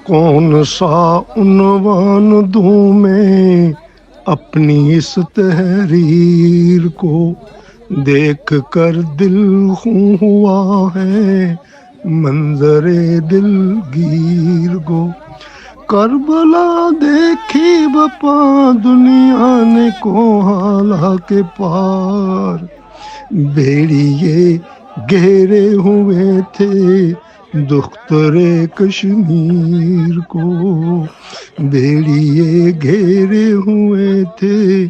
کون سا عنوان دوں میں اپنی اس تحریر کو، دیکھ کر دل خوں ہوا ہے منظر دلگیر کو۔ کربلا دیکھی بپا دنیا نے کوہالا کے پار، بھیڑیے گھیرے ہوئے تھے دختر کشمیر کو، بھیڑیے گھیرے ہوئے تھے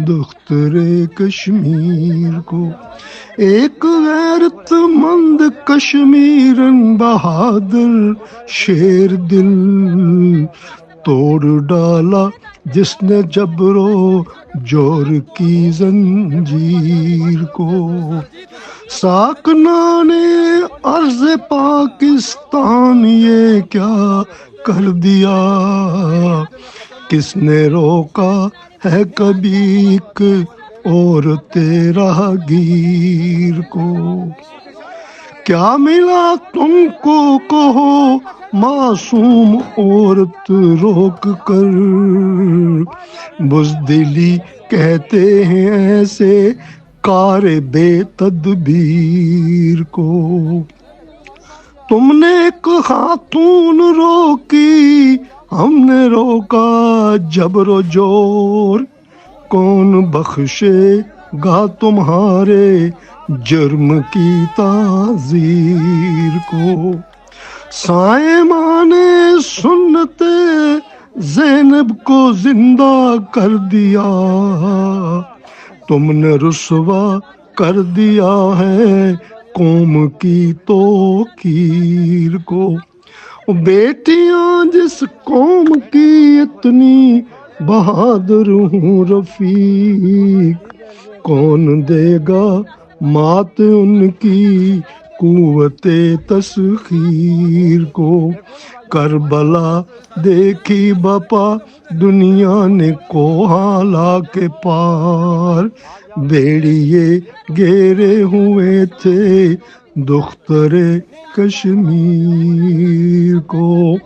دختر کشمیر کو۔ ایک غیرت مند کشمیرن بہادر شیر دل توڑ ڈالا جس نے جبر و جور کی زنجیر کو۔ ساکنان ارض پاکستان یہ کیا کر دیا، کس نے روکا ہے کبھی ایک اور تیرا گیر کو۔ کیا ملا تم کو کہو معصوم عورت روک کر، بزدلی کہتے ہیں ایسے کار بے تدبیر کو۔ تم نے ایک خاتون روکی ہم نے روکا جبر و جور، کون بخشے گا تمہارے جرم کی تعذیر کو۔ سائمان سنت زینب کو زندہ کر دیا، تم نے رسوا کر دیا ہے قوم کی توقیر کو۔ بیٹیاں جس قوم کی اتنی بہادر ہوں رفیق، کون دے گا مات ان کی قوت تسخیر کو۔ کربلا دیکھی بپا دنیا نے کوہالا کے پار، بھیڑیے گھیرے ہوئے تھے دختر کشمیر کو۔